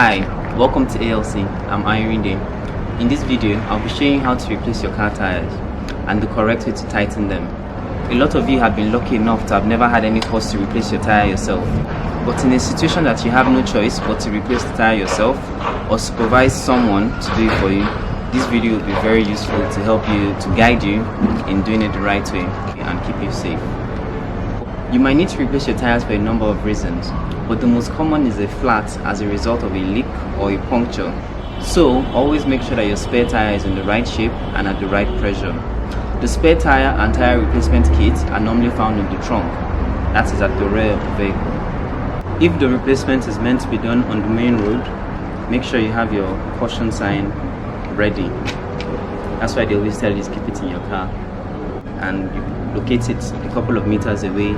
Hi, welcome to ALC. I'm Irene. In this video, I'll be showing you how to replace your car tires and the correct way to tighten them. A lot of you have been lucky enough to have never had any cost to replace your tire yourself. But in a situation that you have no choice but to replace the tire yourself or supervise someone to do it for you, this video will be very useful to help you, to guide you in doing it the right way and keep you safe. You might need to replace your tires for a number of reasons, but the most common is a flat as a result of a leak or a puncture. So always make sure that your spare tire is in the right shape and at the right pressure. The spare tire and tire replacement kits are normally found in the trunk, that is at the rear of the vehicle. If the replacement is meant to be done on the main road, make sure you have your caution sign ready. That's why they always tell you to keep it in your car and you locate it a couple of meters away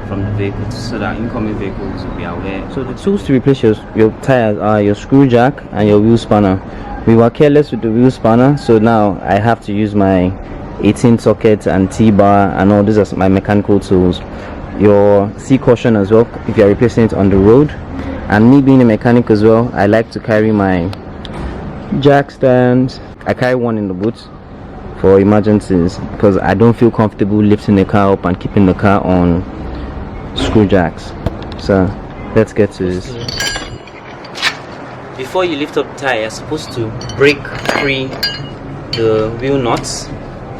from the vehicle so that incoming vehicles will be aware. So the tools to replace your tires are your screw jack and your wheel spanner. We were careless with the wheel spanner, so now I have to use my 18 socket and T-bar and all these are my mechanical tools. Your C caution as well if you are replacing it on the road. And me being a mechanic as well, I like to carry my jack stand. I carry one in the boot for emergencies because I don't feel comfortable lifting the car up and keeping the car on screw jacks. So let's get to this. Before you lift up the tire, you're supposed to break free the wheel nuts,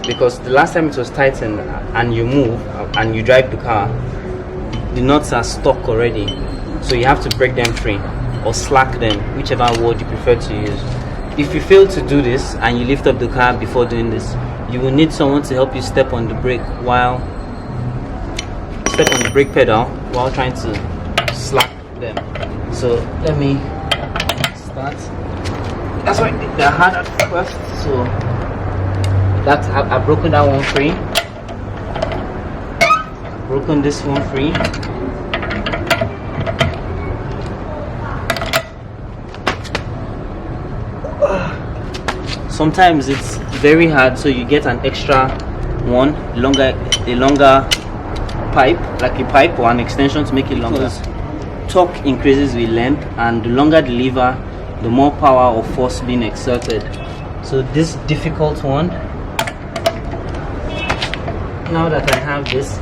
because the last time it was tightened and you move and you drive the car, the nuts are stuck already, so you have to break them free or slack them, whichever word you prefer to use. If you fail to do this and you lift up the car before doing this, you will need someone to help you step on the brake pedal while trying to slack them. So let me start. That's why they're hard at first. So that's I've broken that one free. Broken this one free. Sometimes it's very hard, so you get an extra one, a longer pipe, like a pipe or an extension to make it longer. Torque increases with length, and the longer the lever, the more power or force being exerted. So this difficult one, now that I have this,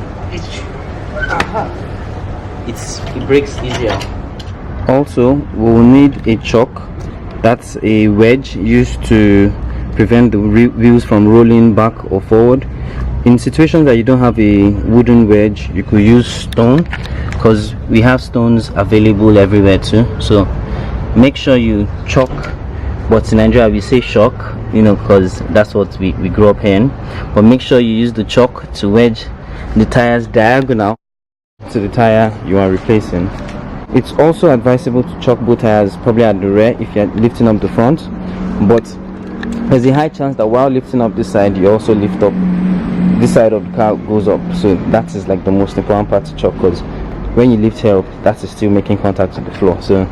it breaks easier. Also, we will need a CHOCK. That's a wedge used to prevent the wheels from rolling back or forward. In situations that you don't have a wooden wedge, you could use stone, because we have stones available everywhere too. So make sure you CHOCK, but in Nigeria we say CHOCK, you know, because that's what we grew up in. But make sure you use the CHOCK to wedge the tires diagonal to the tire you are replacing. It's also advisable to CHOCK both tires probably at the rear if you're lifting up the front, but there's a high chance that while lifting up this side, you also lift up this side of the car goes up. So that is like the most important part to CHOCK, because when you lift here up, that is still making contact with the floor. So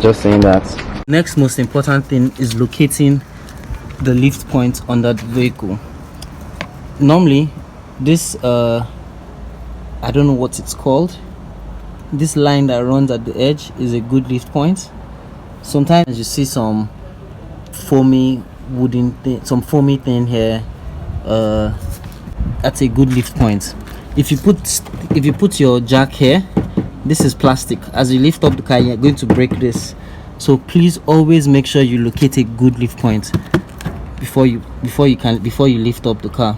just saying that. Next most important thing is locating the lift point under the vehicle. Normally this I don't know what it's called, this line that runs at the edge is a good lift point. Sometimes you see some foamy wooden thing, some foamy thing here, that's a good lift point. If you put your jack here, this is plastic. As you lift up the car, you're going to break this. So please always make sure you locate a good lift point before you lift up the car.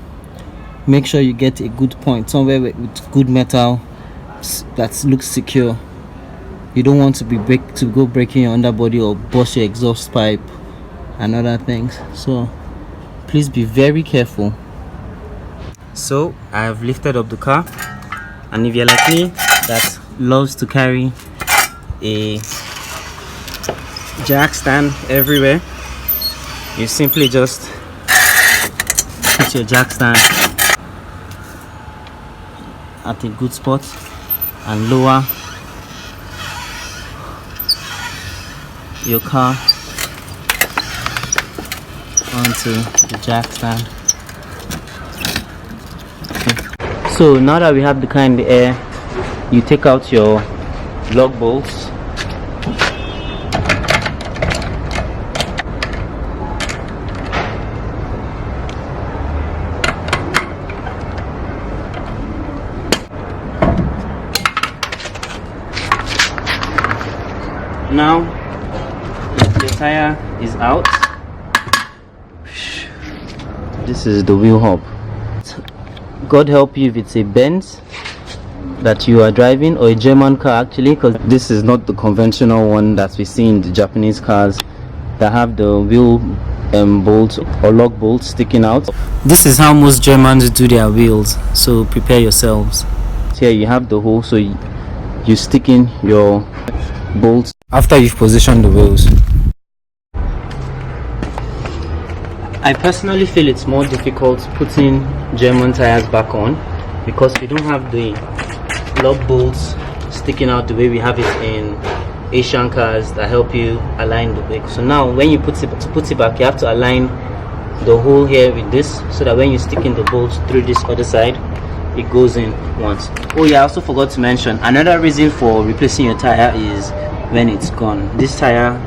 Make sure you get a good point somewhere with good metal that looks secure. You don't want to go breaking your underbody or bust your exhaust pipe and other things. So please be very careful. So I have lifted up the car, and if you're like me that loves to carry a jack stand everywhere, you simply just put your jack stand at a good spot and lower your car onto the jack stand. So now that we have the car in the air, you take out your lug bolts Now your tire is out. This is the wheel hub. God help you if it's a Benz that you are driving, or a German car actually, because this is not the conventional one that we see in the Japanese cars that have the wheel bolts or lock bolts sticking out. This is how most Germans do their wheels, so prepare yourselves. Here you have the hole, so you stick in your bolts after you've positioned the wheels. I personally feel it's more difficult putting German tires back on because we don't have the lock bolts sticking out the way we have it in Asian cars that help you align the brake. So now when you put it back, you have to align the hole here with this, so that when you stick in the bolts through this other side, it goes in once. Oh yeah, I also forgot to mention another reason for replacing your tire is when it's gone. This tire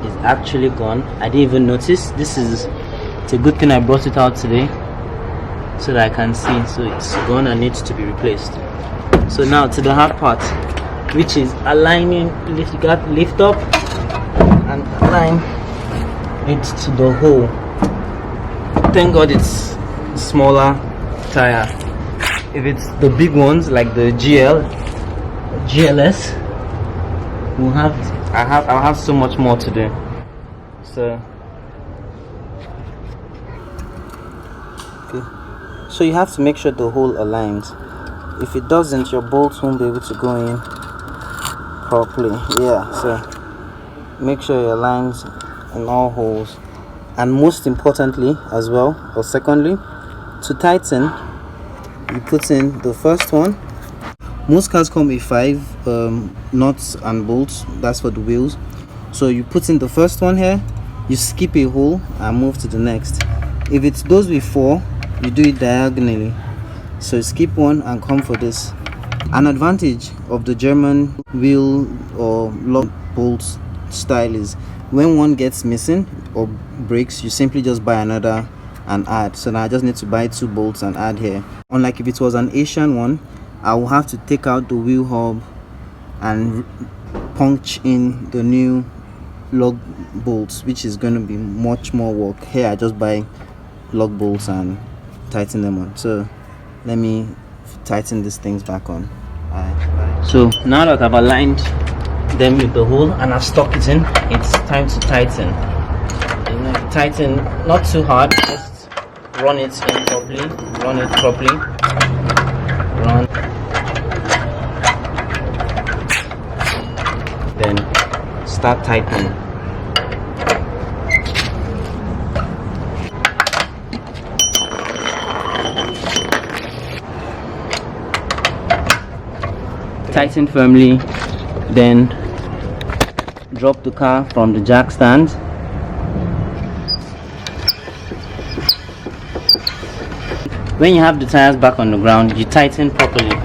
is actually gone. I didn't even notice. It's a good thing I brought it out today so that I can see. So it's gone and needs to be replaced. So now to the hard part, which is aligning. You got lift up and align it to the hole. Thank God it's smaller tire. If it's the big ones like the GLS, I'll have so much more to do. So you have to make sure the hole aligns. If it doesn't, your bolts won't be able to go in properly. Yeah, so make sure it aligns in all holes. And most importantly as well, or secondly, to tighten, you put in the first one. Most cars come with 5 nuts and bolts. That's for the wheels. So you put in the first one here, you skip a hole and move to the next. If it's those with 4, you do it diagonally. So skip one and come for this. An advantage of the German wheel or lock bolts style is when one gets missing or breaks, you simply just buy another and add. So now I just need to buy 2 bolts and add here. Unlike if it was an Asian one, I will have to take out the wheel hub and punch in the new lock bolts, which is going to be much more work. Here I just buy lock bolts and tighten them on. So let me tighten these things back on. Alright. So now that I've aligned them with the hole and I've stuck it in, it's time to tighten. Tighten not too hard, just run it in properly, run, then start tightening. Tighten firmly, then drop the car from the jack stand. When you have the tires back on the ground, you tighten properly.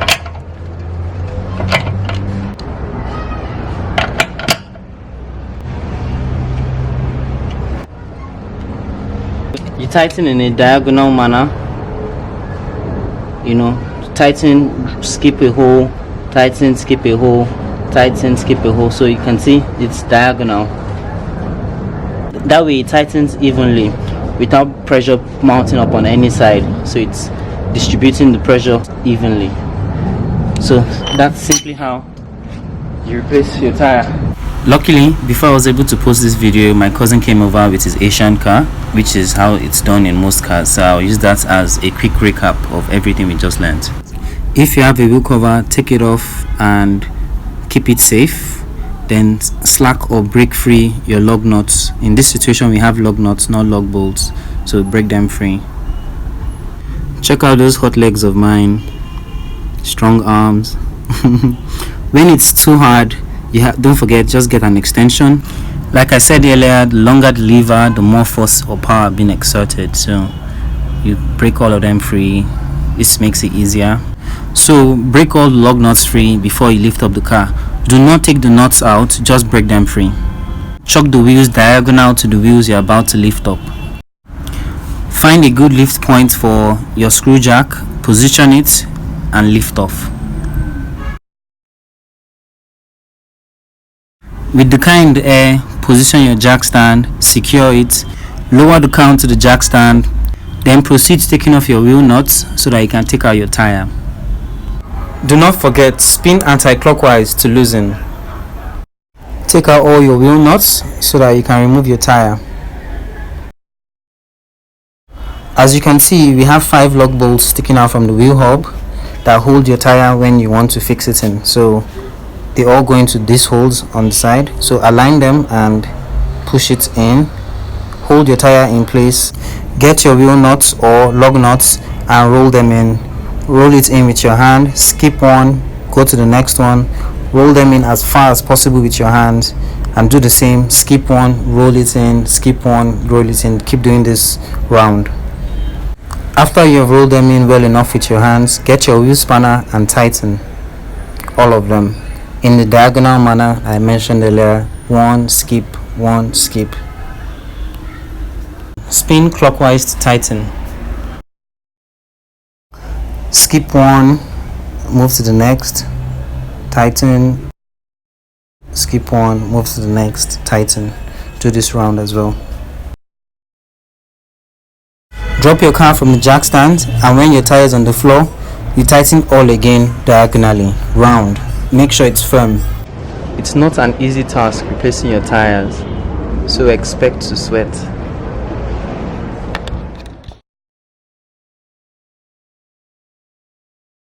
You tighten in a diagonal manner, tighten, skip a hole, tighten, skip a hole, tighten, skip a hole. So you can see it's diagonal. That way it tightens evenly without pressure mounting up on any side, so it's distributing the pressure evenly. So that's simply how you replace your tire. Luckily, before I was able to post this video, my cousin came over with his Asian car, which is how it's done in most cars. So I'll use that as a quick recap of everything we just learned. If you have a wheel cover, take it off and keep it safe. Then slack or break free your lug nuts. In this situation we have lug nuts, not lug bolts, so break them free. Check out those hot legs of mine, strong arms. When it's too hard, don't forget, just get an extension. Like I said earlier, the longer the lever, the more force or power being exerted, so you break all of them free. This makes it easier. So break all the lug nuts free before you lift up the car. Do not take the nuts out, just break them free. Chock the wheels diagonal to the wheels you're about to lift up. Find a good lift point for your screw jack, position it and lift off. With the car in the air, position your jack stand, secure it, lower the car onto the jack stand, then proceed to taking off your wheel nuts so that you can take out your tire. Do not forget, spin anti-clockwise to loosen. Take out all your wheel nuts so that you can remove your tire. As you can see, we have 5 lock bolts sticking out from the wheel hub that hold your tire when you want to fix it in. So they all go into these holes on the side. So align them and push it in. Hold your tire in place. Get your wheel nuts or lug nuts and roll them in. Roll it in with your hand. Skip one, go to the next one. Roll them in as far as possible with your hands and do the same. Skip one, roll it in, skip one, roll it in. Keep doing this round. After you have rolled them in well enough with your hands, get your wheel spanner and tighten all of them in the diagonal manner I mentioned earlier. One, skip, one, skip. Spin clockwise to tighten. Skip one, move to the next, tighten. Skip one, move to the next, tighten. Do this round as well. Drop your car from the jack stand, and when your tire is on the floor, you tighten all again diagonally, round. Make sure it's firm. It's not an easy task replacing your tires, so expect to sweat.